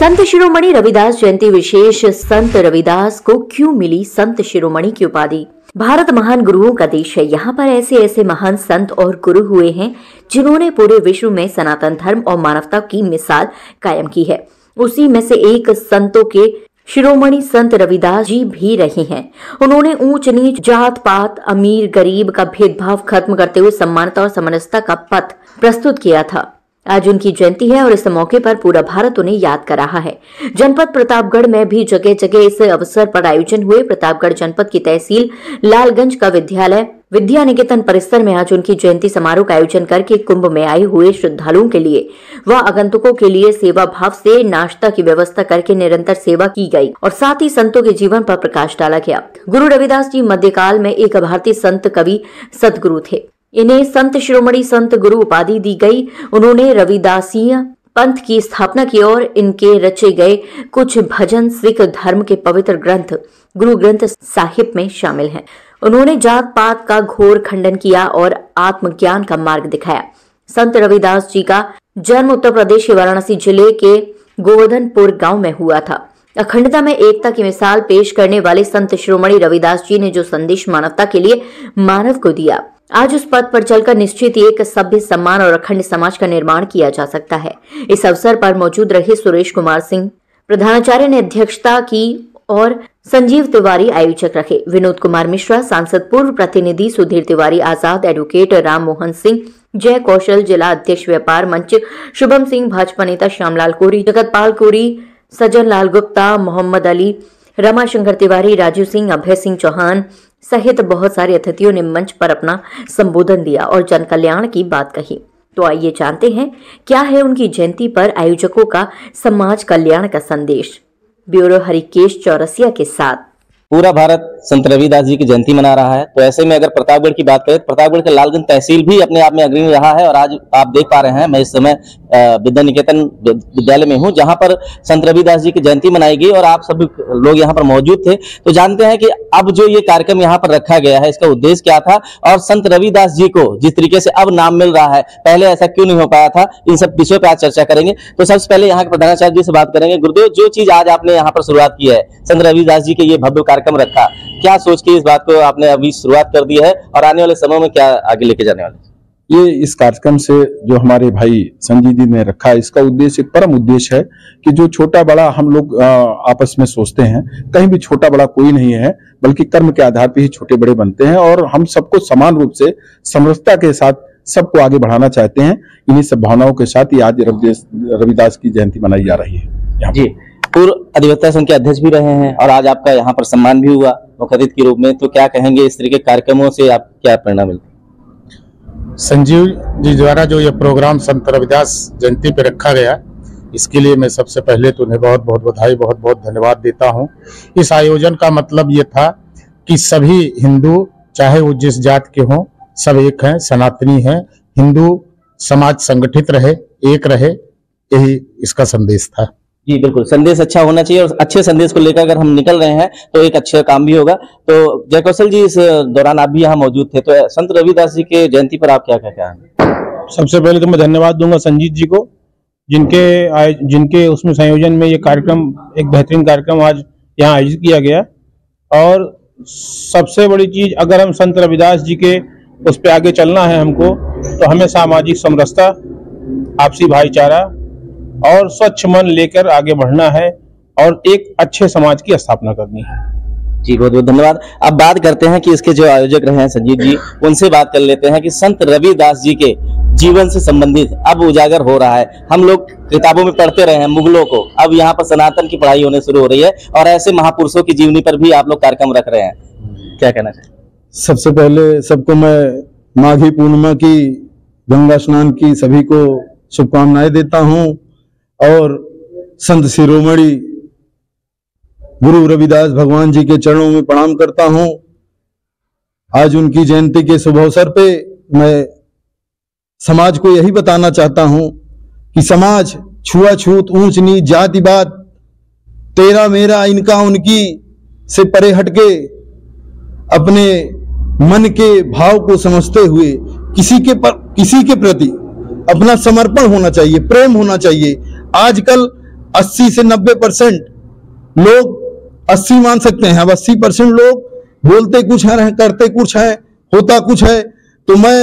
संत शिरोमणि रविदास जयंती विशेष। संत रविदास को क्यों मिली संत शिरोमणि की उपाधि? भारत महान गुरुओं का देश है। यहाँ पर ऐसे ऐसे महान संत और गुरु हुए हैं जिन्होंने पूरे विश्व में सनातन धर्म और मानवता की मिसाल कायम की है। उसी में से एक संतों के शिरोमणि संत रविदास जी भी रहे हैं। उन्होंने ऊंच नीच, जात पात, अमीर गरीब का भेदभाव खत्म करते हुए समानता और समरसता का पथ प्रस्तुत किया था। आज उनकी जयंती है और इस मौके पर पूरा भारत उन्हें याद कर रहा है। जनपद प्रतापगढ़ में भी जगह जगह इस अवसर पर आयोजन हुए। प्रतापगढ़ जनपद की तहसील लालगंज का विद्यालय विद्या निकेतन परिसर में आज उनकी जयंती समारोह का आयोजन करके कुंभ में आए हुए श्रद्धालुओं के लिए व आगंतुकों के लिए सेवा भाव से नाश्ता की व्यवस्था करके निरंतर सेवा की गई और साथ ही संतों के जीवन पर प्रकाश डाला गया। गुरु रविदास जी मध्यकाल में एक भारतीय संत, कवि, सदगुरु थे। इन्हें संत शिरोमणि संत गुरु उपाधि दी गई। उन्होंने रविदासीय पंथ की स्थापना की और इनके रचे गए कुछ भजन सिख धर्म के पवित्र ग्रंथ गुरु ग्रंथ साहिब में शामिल हैं। उन्होंने जात पात का घोर खंडन किया और आत्मज्ञान का मार्ग दिखाया। संत रविदास जी का जन्म उत्तर प्रदेश के वाराणसी जिले के गोवर्धनपुर गांव में हुआ था। अखंडता में एकता की मिसाल पेश करने वाले संत शिरोमणि रविदास जी ने जो संदेश मानवता के लिए मानव को दिया, आज उस पथ पर चलकर निश्चित ही एक सभ्य, सम्मान और अखंड समाज का निर्माण किया जा सकता है। इस अवसर पर मौजूद रहे सुरेश कुमार सिंह प्रधानाचार्य ने अध्यक्षता की और संजीव तिवारी आयोजक रहे। विनोद कुमार मिश्रा सांसद, पूर्व प्रतिनिधि सुधीर तिवारी आजाद, एडवोकेट राम मोहन सिंह, जय कौशल जिला अध्यक्ष व्यापार मंच, शुभम सिंह भाजपा नेता, श्यामलाल कोरी, जगतपाल कोरी, सज्जन लाल गुप्ता, मोहम्मद अली, रमाशंकर तिवारी, राजू सिंह, अभय सिंह चौहान सहित बहुत सारे अतिथियों ने मंच पर अपना संबोधन दिया और जन कल्याण की बात कही। तो आइए जानते हैं क्या है उनकी जयंती पर आयोजकों का समाज कल्याण का संदेश। ब्यूरो हरिकेश चौरसिया के साथ। पूरा भारत संत रविदास जी की जयंती मना रहा है, तो ऐसे में अगर प्रतापगढ़ की बात करें, प्रतापगढ़ के लालगंज तहसील भी अपने आप में अग्रणी रहा है। और आज आप देख पा रहे हैं, मैं इस समय विद्या निकेतन विद्यालय में हूं, जहां पर संत रविदास जी की जयंती मनाई गई और आप सभी लोग यहां पर मौजूद थे। तो जानते हैं कि अब जो ये कार्यक्रम यहाँ पर रखा गया है, इसका उद्देश्य क्या था और संत रविदास जी को जिस तरीके से अब नाम मिल रहा है, पहले ऐसा क्यों नहीं हो पाया था, इन सब विषयों पर आज चर्चा करेंगे। तो सबसे पहले यहाँ के प्रधानाचार्य जी से बात करेंगे। गुरुदेव, जो चीज आज आपने यहाँ पर शुरुआत की है, संत रविदास जी के ये भव्य कार्यक्रम रखा, क्या सोच के इस बात को आपने अभी शुरुआत कर दी है और आने वाले समय में क्या आगे लेके जाने वाले? ये इस कार्यक्रम से जो हमारे भाई संजीव जी ने रखा है, इसका उद्देश्य, एक परम उद्देश्य है कि जो छोटा बड़ा हम लोग आपस में सोचते हैं, कहीं भी छोटा बड़ा कोई नहीं है, बल्कि कर्म के आधार पर ही छोटे बड़े बनते हैं और हम सबको समान रूप से समरसता के साथ सबको आगे बढ़ाना चाहते हैं। इन्हीं सब भावनाओं के साथ ही आज रविदास की जयंती मनाई जा रही है। जी, पूर्व अधिवक्ता संघ के अध्यक्ष भी रहे हैं और आज आपका यहाँ पर सम्मान भी हुआ मुख्य अतिथि के रूप में, तो क्या कहेंगे, इस तरह के कार्यक्रमों से आप क्या प्रेरणा मिलती? संजीव जी द्वारा जो ये प्रोग्राम संत रविदास जयंती पे रखा गया, इसके लिए मैं सबसे पहले तो उन्हें बहुत बहुत बधाई, बहुत बहुत धन्यवाद देता हूँ। इस आयोजन का मतलब ये था कि सभी हिंदू, चाहे वो जिस जात के हों, सब एक हैं, सनातनी हैं। हिंदू समाज संगठित रहे, एक रहे, यही इसका संदेश था। जी बिल्कुल, संदेश अच्छा होना चाहिए और अच्छे संदेश को लेकर अगर हम निकल रहे हैं तो एक अच्छा काम भी होगा। तो जय कौशल जी, इस दौरान आप भी यहाँ मौजूद थे, तो संत रविदास जी के जयंती पर आप क्या क्या हैं? सबसे पहले तो मैं धन्यवाद दूंगा संजीत जी को, जिनके उसमें संयोजन में ये कार्यक्रम, एक बेहतरीन कार्यक्रम आज यहाँ आयोजित किया गया। और सबसे बड़ी चीज, अगर हम संत रविदास जी के उस पर आगे चलना है हमको, तो हमें सामाजिक समरसता, आपसी भाईचारा और स्वच्छ मन लेकर आगे बढ़ना है और एक अच्छे समाज की स्थापना करनी है। जी बहुत बहुत धन्यवाद। अब बात करते हैं कि इसके जो आयोजक रहे हैं संजीव जी, उनसे बात कर लेते हैं कि संत रविदास जी के जीवन से संबंधित अब उजागर हो रहा है। हम लोग किताबों में पढ़ते रहे हैं मुगलों को, अब यहाँ पर सनातन की पढ़ाई होने शुरू हो रही है और ऐसे महापुरुषों की जीवनी पर भी आप लोग कार्यक्रम रख रहे हैं, क्या कहना चाहिए? सबसे पहले सबको मैं माघी पूर्णिमा की, गंगा स्नान की सभी को शुभकामनाएं देता हूँ और संत शिरोमणि गुरु रविदास भगवान जी के चरणों में प्रणाम करता हूं। आज उनकी जयंती के शुभ अवसर पे मैं समाज को यही बताना चाहता हूं कि समाज छुआछूत, ऊंच नीच, जातिवाद, तेरा मेरा, इनका उनकी से परे हटके अपने मन के भाव को समझते हुए किसी के प्रति अपना समर्पण होना चाहिए, प्रेम होना चाहिए। आजकल 80 से 90% लोग 80 मान सकते हैं, अब 80% लोग बोलते कुछ है, करते कुछ है, होता कुछ है। तो मैं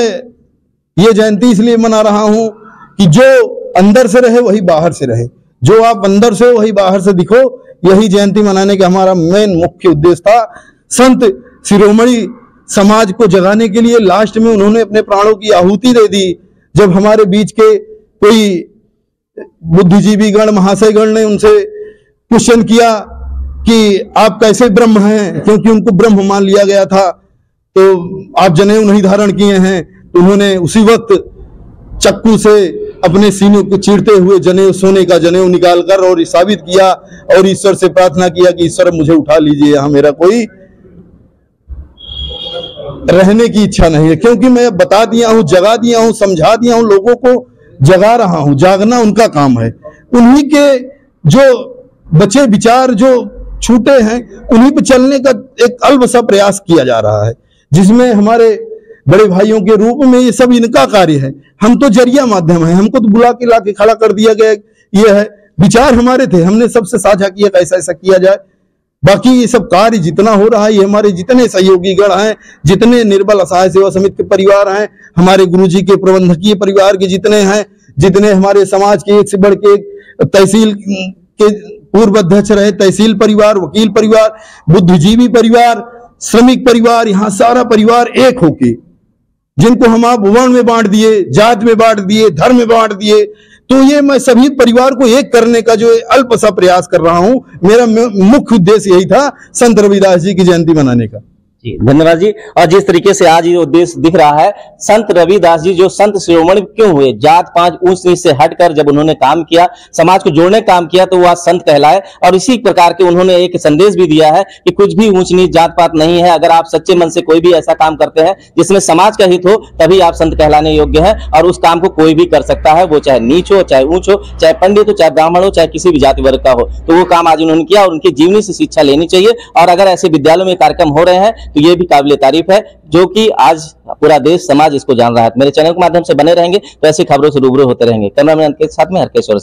ये जयंती इसलिए मना रहा हूं कि जो अंदर से रहे वही बाहर से रहे, जो आप अंदर से वही बाहर से दिखो। यही जयंती मनाने का हमारा मेन मुख्य उद्देश्य था। संत शिरोमणि समाज को जगाने के लिए लास्ट में उन्होंने अपने प्राणों की आहुति दे दी। जब हमारे बीच के कोई बुद्धिजीवी गण, महाशय गण ने उनसे क्वेश्चन किया कि आप कैसे ब्रह्म हैं, क्योंकि उनको ब्रह्म मान लिया गया था, तो आप जनेऊ नहीं धारण किए हैं, तो उन्होंने उसी वक्त चक्कू से अपने सीने को चीरते हुए जनेऊ, सोने का जनेऊ निकालकर और साबित किया और ईश्वर से प्रार्थना किया कि ईश्वर मुझे उठा लीजिए, यहाँ मेरा कोई रहने की इच्छा नहीं है। क्योंकि मैं बता दिया हूं, जगा दिया हूं, समझा दिया हूं, लोगों को जगा रहा हूं। जागना उनका काम है। उन्हीं के जो बचे विचार जो छूटे हैं उन्हीं पे चलने का एक अल्प सा प्रयास किया जा रहा है, जिसमें हमारे बड़े भाइयों के रूप में ये सब इनका कार्य है। हम तो जरिया माध्यम है, हमको तो बुला के ला के खड़ा कर दिया गया। ये है विचार हमारे थे, हमने सबसे साझा किया कैसा ऐसा किया जाए। बाकी ये सब कार्य जितना हो रहा है, ये हमारे जितने सहयोगी गण हैं, जितने निर्बल असहाय सेवा समिति के परिवार हैं, हमारे गुरुजी के प्रबंधकीय परिवार के जितने हैं, जितने हमारे समाज के एक से बढ़ के एक तहसील के पूर्व अध्यक्ष रहे, तहसील परिवार, वकील परिवार, बुद्धिजीवी परिवार, श्रमिक परिवार, यहाँ सारा परिवार एक होके, जिनको हम आप वर्ण में बांट दिए, जात में बांट दिए, धर्म में बांट दिए, तो ये मैं सभी परिवार को एक करने का जो अल्प सा प्रयास कर रहा हूं। मेरा मुख्य उद्देश्य यही था संत रविदास जी की जयंती मनाने का। जी धन्यवाद जी। और जिस तरीके से आज ये उद्देश्य दिख रहा है, संत रविदास जी जो संत शिरोमणि क्यों हुए, जात पात ऊंच नीच से हटकर जब उन्होंने काम किया, समाज को जोड़ने का काम किया, तो वो आज संत कहलाए। और इसी प्रकार के उन्होंने एक संदेश भी दिया है कि कुछ भी ऊंच नीच जात पात नहीं है। अगर आप सच्चे मन से कोई भी ऐसा काम करते हैं जिसमें समाज का हित हो, तभी आप संत कहलाने योग्य है। और उस काम को कोई भी कर सकता है, वो चाहे नीच हो, चाहे ऊंच हो, चाहे पंडित हो, चाहे ब्राह्मण हो, चाहे किसी भी जाति वर्ग का हो। तो वो काम आज उन्होंने किया और उनकी जीवनी से शिक्षा लेनी चाहिए। और अगर ऐसे विद्यालयों में कार्यक्रम हो रहे हैं तो ये भी काबिल तारीफ है, जो कि आज पूरा देश समाज इसको जान रहा है। मेरे चैनल के माध्यम से बने रहेंगे तो ऐसी खबरों से रूबरू होते रहेंगे। कैमरामैन के साथ में हरकेश और